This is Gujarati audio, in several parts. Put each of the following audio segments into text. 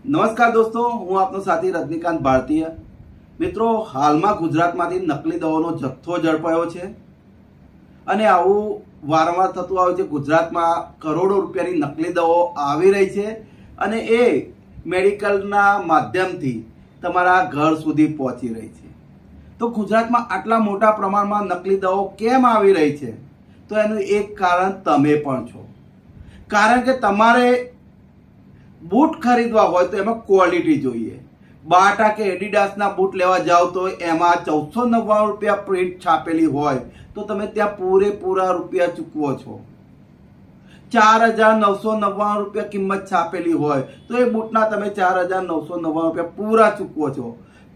નમસ્કાર દોસ્તો, હું આપનો સાથી રજનીકાંત ભારતીય. મિત્રો, હાલમાં ગુજરાતમાંથી નકલી દવાનો જથ્થો ઝડપાયો છે અને આવું વારંવાર થતું આવે છે. ગુજરાતમાં કરોડો રૂપિયાની નકલી દવાઓ આવી રહી છે અને એ મેડિકલના માધ્યમથી તમારા ઘર સુધી પહોંચી રહી છે. તો ગુજરાતમાં આટલા મોટા પ્રમાણમાં નકલી દવાઓ કેમ આવી રહી છે? તો એનું એક કારણ તમે પણ છો. કારણ કે તમારે બૂટ ખરીદવા હોય તો એમાં ક્વોલિટી જોઈએ. બાટા કે એડિડાસના બૂટ લેવા જાઓ તો એમાં 1499 રૂપિયા પ્રિન્ટ છાપેલી હોય તો તમે ત્યાં પૂરેપૂરા રૂપિયા ચૂકવો છો. 4999 રૂપિયા કિંમત છાપેલી હોય તો એ બૂટના તમે 4999 રૂપિયા પૂરા ચૂકવો છો.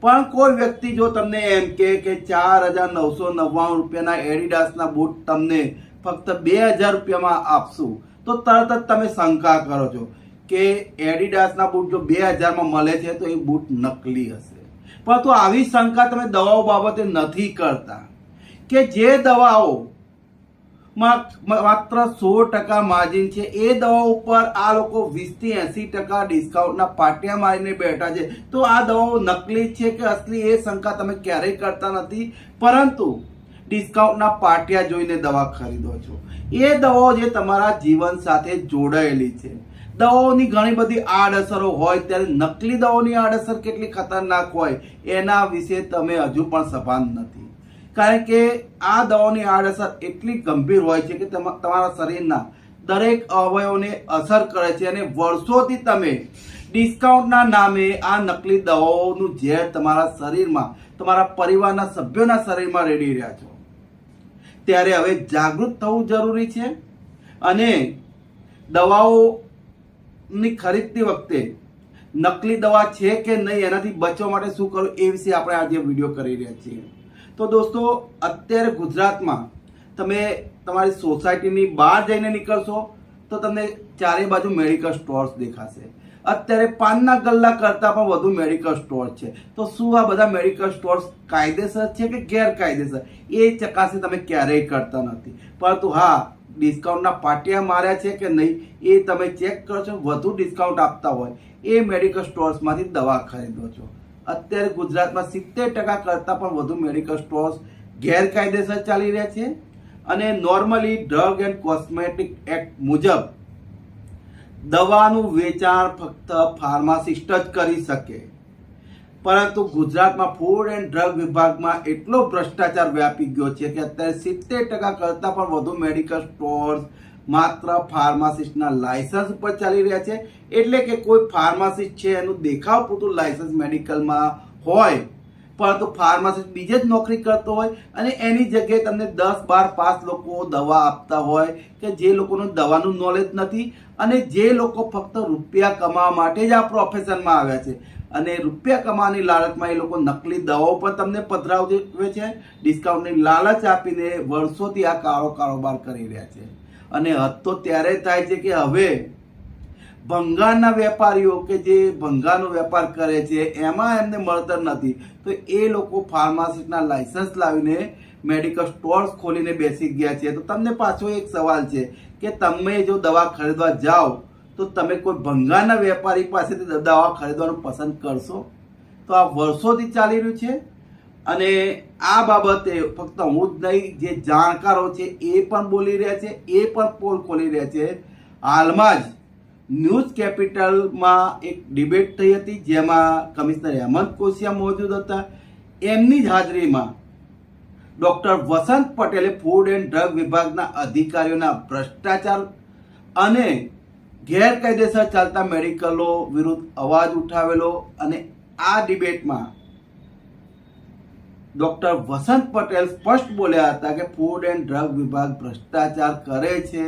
પણ કોઈ વ્યક્તિ જો તમને એમ કે 4999 રૂપિયાના એડિડાસના બૂટ તમને ફક્ત 2000 રૂપિયામાં આપશું તો તરત જ તમે શંકા કરો છો કે એડિડાસના બૂટ જો 2000માં મળે છે તો એ બૂટ નકલી હશે. પરંતુ આવી શંકા તમે દવાઓ બાબતે નથી કરતા કે જે દવાઓમાં માત્ર 100% માર્જિન છે એ દવાઓ ઉપર આ લોકો 20 થી 80% ડિસ્કાઉન્ટના પાટિયા મારીને બેઠા છે. તો આ દવાઓ નકલી છે કે અસલી એ શંકા તમે ક્યારેય કરતા નથી, પરંતુ ડિસ્કાઉન્ટના પાટિયા જોઈને દવા ખરીદો છો. એ દવાઓ જે તમારા જીવન સાથે જોડાયેલી છે. દવાઓની ઘણી બધી આડઅસરો હોય ત્યારે નકલી દવાઓની આડઅસર કેટલી ખતરનાક હોય એના વિશે તમે હજુ પણ સભાન નથી. કારણ કે આ દવાઓની આડઅસર એટલી ગંભીર હોય છે કે તમારા શરીરના દરેક અવયવોને અસર કરે છે અને વર્ષોથી તમે ડિસ્કાઉન્ટના નામે આ નકલી દવાઓનું ઝેર તમારા શરીરમાં, તમારા પરિવારના સભ્યોના શરીરમાં રેડી રહ્યા છો. ત્યારે હવે જાગૃત થવું જરૂરી છે અને દવાઓ ની ખરીદતી વખતે નકલી દવા છે કે નહીં એનાથી બચવા માટે શું કરવું એ વિશે આપણે આજે વિડીયો કરી રહ્યા છીએ. તો દોસ્તો, અત્યારે ગુજરાતમાં તમે તમારી સોસાયટીની બહાર જઈને નીકળશો તો તમને ચારે બાજુ મેડિકલ સ્ટોર્સ દેખાશે. અત્યારે પાનના ગલ્લા કરતાં પણ વધુ મેડિકલ સ્ટોર છે. તો શું આ બધા મેડિકલ સ્ટોર્સ કાયદેસર છે કે ગેરકાયદેસર એ ચકાસણી તમે ક્યારેય કરતા નથી. પરંતુ હા, ડિસ્કાઉન્ટના પાટિયા માર્યા છે કે નહીં એ તમે ચેક કરો છો. વધુ ડિસ્કાઉન્ટ આપતા હોય એ મેડિકલ સ્ટોર્સમાંથી દવા ખરીદો છો. અત્યારે ગુજરાતમાં 70% કરતાં પણ વધુ મેડિકલ સ્ટોર્સ ગેરકાયદેસર ચાલી રહ્યા છે અને normally drug and cosmetic act મુજબ દવાનું વેચાણ ફક્ત ફાર્માસિસ્ટ જ કરી શકે. પરંતુ ગુજરાતમાં ફૂડ એન્ડ ડ્રગ વિભાગમાં એટલો ભ્રષ્ટાચાર વ્યાપી ગયો છે કે અત્યારે 70% કરતાં પણ વધુ મેડિકલ સ્ટોર્સ માત્ર ફાર્માસિસ્ટના લાયસન્સ ઉપર ચાલી રહ્યા છે. એટલે કે કોઈ ફાર્માસિસ્ટ છે એનું દેખાવ પૂરતું લાયસન્સ મેડિકલમાં હોય, પરંતુ ફાર્માસિસ્ટ બીજે જ નોકરી કરતો હોય અને એની જગ્યાએ તમને 10-12 પાસ લોકો દવા આપતા હોય કે જે લોકોનું દવાનું નોલેજ નથી અને જે લોકો ફક્ત રૂપિયા કમાવા માટે જ આ પ્રોફેશનમાં આવ્યા છે અને રૂપિયા કમાવાની લાલચમાં એ લોકો નકલી દવાઓ પણ તમને પધરાવે છે. ડિસ્કાઉન્ટની લાલચ આપીને વર્ષોથી આ કાળો કારોબાર કરી રહ્યા છે. અને હદ તો ત્યારે થાય છે કે હવે ભંગારના વેપારીઓ કે જે ભંગારનો વેપાર કરે છે એમાં એમને મળતર નથી તો એ લોકો ફાર્માસિસ્ટના લાયસન્સ લાવીને મેડિકલ સ્ટોર્સ ખોલીને બેસી ગયા છે. તો તમને પાછો એક સવાલ છે કે તમે જો દવા ખરીદવા જાઓ તો તમે કોઈ ભંગારના વેપારી પાસેથી દવા ખરીદવાનું પસંદ કરશો? તો આ વર્ષોથી ચાલી રહ્યું છે અને આ બાબતે ફક્ત હું જ નહીં, જે જાણકારો છે એ પણ બોલી રહ્યા છે, એ પણ પોલ ખોલી રહ્યા છે. હાલમાં જ ન્યૂઝ કેપિટલમાં એક ડિબેટ થઈ હતી જેમાં કમિશનર હેમંત કોશિયા મોજૂદ હતા. એમની જ હાજરીમાં ડોક્ટર વસંત પટેલે ફૂડ એન્ડ ડ્રગ વિભાગના અધિકારીઓના ભ્રષ્ટાચાર અને ગેરકાયદેસર ચાલતા મેડિકલો વિરુદ્ધ અવાજ ઉઠાવેલો અને આ ડિબેટમાં ડોક્ટર વસંત પટેલ સ્પષ્ટ બોલ્યા હતા કે ફૂડ એન્ડ ડ્રગ વિભાગ ભ્રષ્ટાચાર કરે છે.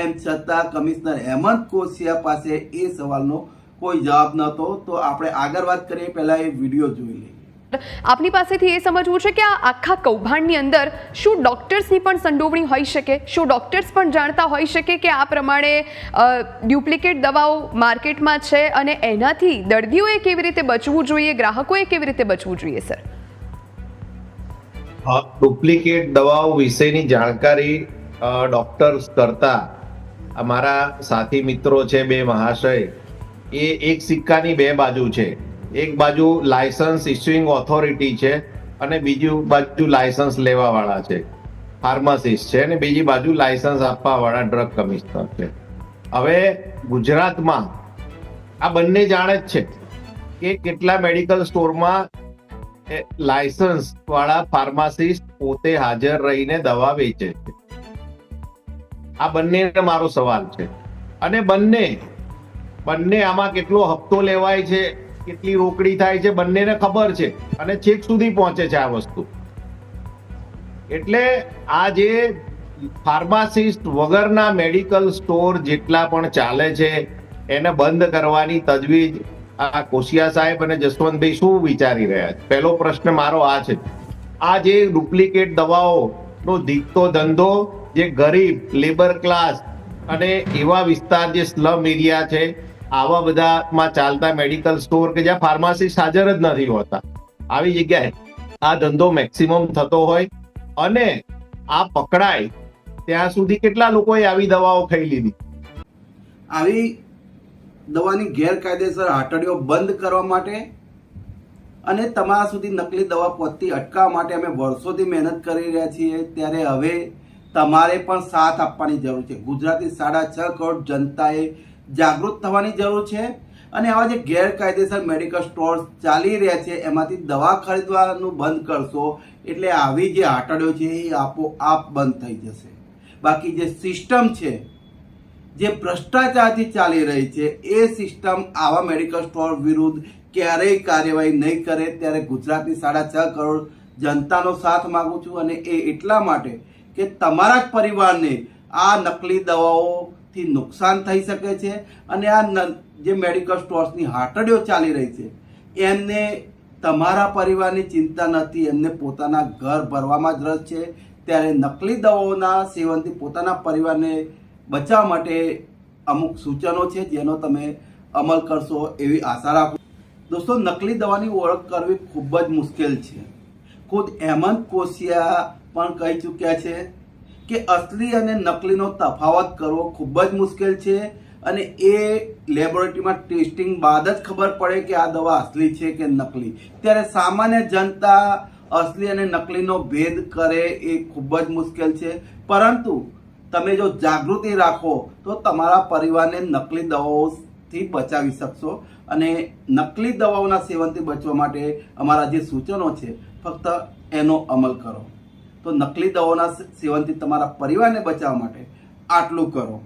એમ છતાં કમિશનર હેમંત કોશિયા પાસે એ સવાલનો કોઈ જવાબ નહોતો. તો આપણે આગળ વાત કરીએ પહેલા એ વિડીયો જોઈ લઈએ. આપની પાસેથી એ સમજવું છે કે આ આખા કૌભાંડની અંદર શું ડોક્ટર્સની પણ સંડોવણી હોઈ શકે? શું ડોક્ટર્સ પણ જાણતા હોઈ શકે કે આ પ્રમાણે ડુપ્લિકેટ દવાઓ માર્કેટમાં છે અને એનાથી દર્દીઓએ કેવી રીતે બચવું જોઈએ, ગ્રાહકોએ કેવી રીતે બચવું જોઈએ? સર, ડુપ્લિકેટ દવાઓ વિશેની જાણકારી ડોક્ટર્સ કરતા અમારા સાથી મિત્રો છે બે મહાશય એ એક સિક્કાની બે બાજુ છે. એક બાજુ લાયસન્સ ઇસ્યુઇંગ ઓથોરિટી છે અને બીજી બાજુ લાયસન્સ લેવા વાળા છે, ફાર્માસિસ્ટ છે, અને બીજી બાજુ લાયસન્સ આપવા વાળા ડ્રગ કમિશનર છે. હવે ગુજરાતમાં આ બંને જાણે જ છે કે કેટલા મેડિકલ સ્ટોરમાં લાયસન્સ વાળા ફાર્માસિસ્ટ પોતે હાજર રહીને દવા વેચે છે. આ બંને મારો સવાલ છે. અને બંને આમાં કેટલો હપ્તો લેવાય છે, કેટલી રોકડી થાય છે, બંનેને ખબર છે અને છેક સુધી પહોંચે છે આ વસ્તુ. એટલે આ જે ફાર્માસિસ્ટ વગરના મેડિકલ સ્ટોર જેટલા પણ ચાલે છે એને બંધ કરવાની તજવીજ આ કોશિયા સાહેબ અને જસવંતભાઈ શું વિચારી રહ્યા છે? પહેલો પ્રશ્ન મારો આ છે. આ જે ડુપ્લિકેટ દવાઓનો દીકતો ધંધો જે ગરીબ લેબર ક્લાસ અને એવા વિસ્તાર જે સ્લમ એરિયા છે આવા બધામાં ચાલતા મેડિકલ સ્ટોર કે જ્યાં ફાર્માસિસ્ટ હાજર જ નથી હોતા, આવી જગ્યાએ આ ધંધો મેક્સિમમ થતો હોય અને આ પકડાય ત્યાં સુધી કેટલા લોકોએ આવી દવાઓ ખાઈ લીધી. આવી દવાની ગેરકાયદેસર હાટડીઓ બંધ કરવા માટે અને તમારા સુધી નકલી દવા પહોંચતી અટકાવવા માટે અમે વર્ષોથી મહેનત કરી રહ્યા છીએ. ત્યારે હવે તમારે પણ સાથ આપવાની જરૂર છે. ગુજરાતની 6.5 કરોડ જનતાએ જાગૃત થવાની જરૂર છે અને આવા જે ગેરકાયદેસર મેડિકલ સ્ટોર્સ ચાલી રહ્યા છે એમાંથી દવા ખરીદવાનું બંધ કરશો એટલે આવી જે હાટડીઓ છે એ આપોઆપ બંધ થઈ જશે. બાકી જે સિસ્ટમ છે, જે ભ્રષ્ટાચારથી ચાલી રહી છે, એ સિસ્ટમ આવા મેડિકલ સ્ટોર વિરુદ્ધ ક્યારેય કાર્યવાહી નહીં કરે. ત્યારે ગુજરાતની 6.5 કરોડ જનતાનો સાથ માંગુ છું અને એ એટલા માટે કે તમારા જ પરિવારને આ નકલી દવાઓથી નુકસાન થઈ શકે છે અને આ જે મેડિકલ સ્ટોર્સની હાટડીઓ ચાલી રહી છે એમને તમારા પરિવારની ચિંતા નથી, એમને પોતાના ઘર ભરવામાં જ રસ છે. ત્યારે નકલી દવાઓના સેવનથી પોતાના પરિવારને બચાવવા માટે અમુક સૂચનો છે જેનો તમે અમલ કરશો એવી આશા રાખું. દોસ્તો, નકલી દવાની ઓળખ કરવી ખૂબ જ મુશ્કેલ છે. ખુદ હેમંત કોશિયા પણ કહી ચૂક્યા છે કે અસલી અને નકલીનો તફાવત કરવો ખૂબ જ મુશ્કેલ છે અને એ લેબોરેટરીમાં ટેસ્ટિંગ બાદ જ ખબર પડે કે આ દવા અસલી છે કે નકલી. ત્યારે સામાન્ય જનતા અસલી અને નકલીનો ભેદ કરે એ ખૂબ જ મુશ્કેલ છે. પરંતુ તમે જો જાગૃતિ રાખો તો તમારા પરિવારને નકલી દવાઓથી બચાવી શકશો અને નકલી દવાઓના સેવનથી બચવા માટે અમારા જે સૂચનો છે ફક્ત એનો અમલ કરો. તો નકલી દવાઓના સેવનથી તમારા પરિવારને બચાવવા માટે આટલું કરો.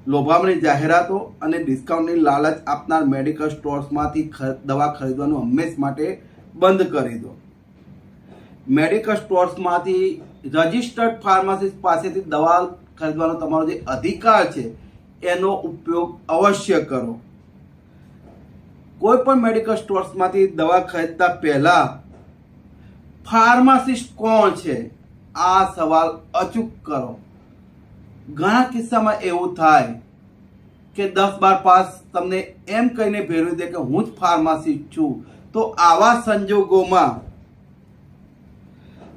લોભામણી જાહેરાતો અને ડિસ્કાઉન્ટની લાલચ આપનાર મેડિકલ સ્ટોર્સમાંથી દવા ખરીદવાનું હંમેશ માટે બંધ કરી દો. મેડિકલ સ્ટોર્સમાંથી રજિસ્ટર્ડ ફાર્માસિસ્ટ પાસેથી દવા ખરીદવાનો તમારો જે અધિકાર છે એનો ઉપયોગ અવશ્ય કરો. કોઈ પણ મેડિકલ સ્ટોર્સમાંથી દવા ખરીદતા પહેલા ફાર્માસિસ્ટ કોણ છે આ સવાલ અચૂક કરો. ઘણા કિસ્સામાં એવું થાય કે 10-12 પાસ તમને એમ કહીને ભેરવી દે કે હું જ ફાર્માસિસ્ટ છું. તો આવા સંજોગોમાં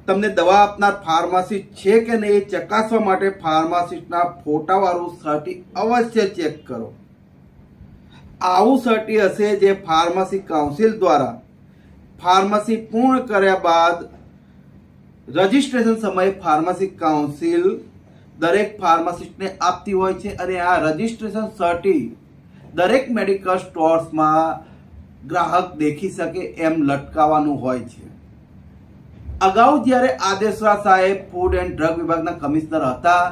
તમને દવા આપનાર ફાર્માસિસ્ટ છે કે નહીં એ ચકાસવા માટે ફાર્માસિસ્ટના ફોટાવાળું સર્ટી અવશ્ય ચેક કરો. આવું સર્ટી હશે જે ફાર્મસી કાઉન્સિલ દ્વારા ફાર્મસી પૂર્ણ કર્યા બાદ રજિસ્ટ્રેશન સમયે ફાર્મસી કાઉન્સિલ દરેક ફાર્માસિસ્ટને આપતી હોય છે અને આ રજિસ્ટ્રેશન સર્ટી દરેક મેડિકલ સ્ટોર્સમાં ગ્રાહક દેખી શકે એમ લટકાવવાનું હોય છે. અગાઉ જ્યારે આદેશરા સાહેબ ફૂડ એન્ડ ડ્રગ વિભાગના કમિશનર હતા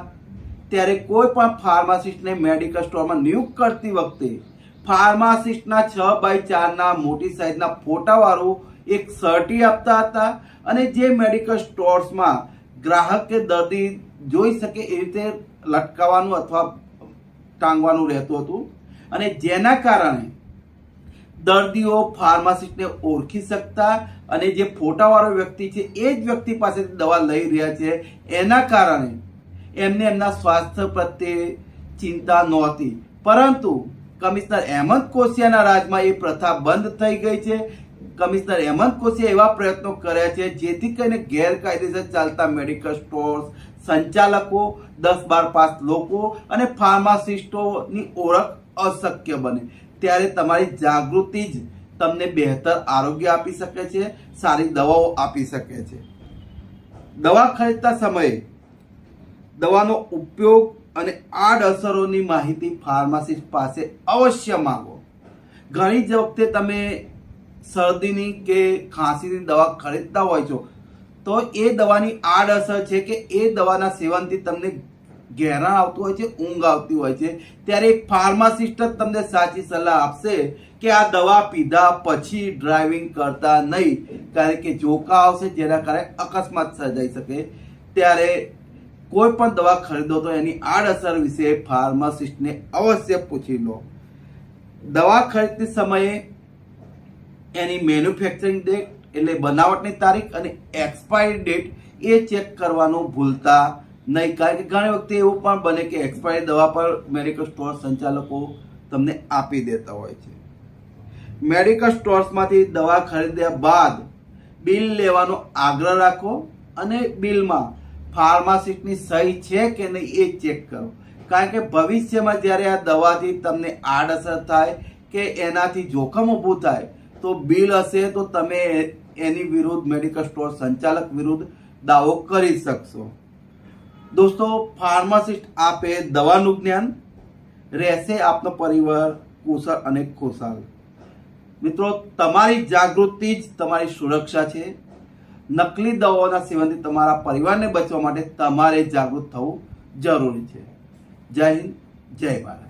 ત્યારે કોઈ પણ ફાર્માસિસ્ટને મેડિકલ સ્ટોરમાં નિયુક્ત કરતી વખતે ફાર્માસિસ્ટના 6x4 મોટી સાઇઝના ફોટાવાળું એક સર્ટી આપતા હતા અને જે મેડિકલ સ્ટોર્સમાં ગ્રાહક કે દર્દી જોઈ શકે એ રીતે લટકાવવાનું અથવા ટાંગવાનું રહેતું હતું અને જેના કારણે દર્દીઓ ફાર્માસિસ્ટને ઓળખી શકતા અને જે ફોટાવાળો વ્યક્તિ છે એ જ વ્યક્તિ પાસેથી દવા લઈ રહ્યા છે. એના કારણે એમને એમના સ્વાસ્થ્ય પ્રત્યે ચિંતા નહોતી. પરંતુ કમિશનર હેમંત કોશિયાના રાજમાં એ પ્રથા બંધ થઈ ગઈ છે. કમિશનર હેમંત કોશિયાએ એવા પ્રયત્નો કર્યા છે જેથી કરીને ગેરકાયદેસર ચાલતા મેડિકલ સ્ટોર્સ સંચાલકો, 10-12 પાસ લોકો અને ફાર્માસિસ્ટોની ઓળખ અશક્ય બને. ત્યારે તમારી જાગૃતિ જ તમને બહેતર આરોગ્ય આપી શકે છે, સારી દવાઓ આપી શકે છે. દવા ખરીદતા સમયે દવાનો ઉપયોગ અને આડઅસરોની માહિતી ફાર્માસિસ્ટ પાસે અવશ્ય માંગો. ઘણી જ વખતે તમે શરદીની કે ખાંસીની દવા ખરીદતા હોય છો તો એ દવાની આડઅસર છે કે એ દવાના સેવનથી તમને ઘેરાણ આવતું હોય છે, ઊંઘ આવતી હોય છે. ત્યારે એક ફાર્માસિસ્ટ જ તમને સાચી સલાહ આપશે કે આ દવા પીધા પછી ડ્રાઇવિંગ કરતા નહીં, કારણ કે જોકા આવશે જેના કારણે અકસ્માત સર્જાઈ શકે. ત્યારે કોઈ પણ દવા ખરીદો તો એની આડઅસર વિશે ફાર્માસિસ્ટને અવશ્ય પૂછી લો. દવા ખરીદતી સમયે એની મેન્યુફેક્ચરિંગ ડેટ એટલે બનાવટની તારીખ અને એક્સપાયરી ડેટ એ ચેક કરવાનું ભૂલતા નહીં, કારણ કે ઘણી વખતે એવું પણ બને કે એક્સપાયરી દવા પર મેડિકલ સ્ટોર સંચાલકો તમને આપી દેતા હોય છે. મેડિકલ સ્ટોર્સમાંથી દવા ખરીદ્યા બાદ બિલ લેવાનો આગ્રહ રાખો અને બિલમાં ફાર્માસિસ્ટની સહી છે કે નહીં એ ચેક કરો, કારણ કે ભવિષ્યમાં જ્યારે આ દવાથી તમને આડઅસર થાય કે એનાથી જોખમ ઊભું થાય તો બિલ હશે તો તમે એની વિરુદ્ધ મેડિકલ સ્ટોર સંચાલક વિરુદ્ધ દાવો કરી શકશો. દોસ્તો, ફાર્માસિસ્ટ આપે દવાનું જ્ઞાન, રહેશે આપનો પરિવાર કુશળ અને ખુશાલ. મિત્રો, તમારી જાગૃતિ જ તમારી સુરક્ષા છે. નકલી દવાઓના સેવનથી તમારા પરિવારને બચવા માટે તમારે જાગૃત થવું જરૂરી છે. જય હિન્દ, જય ભારત.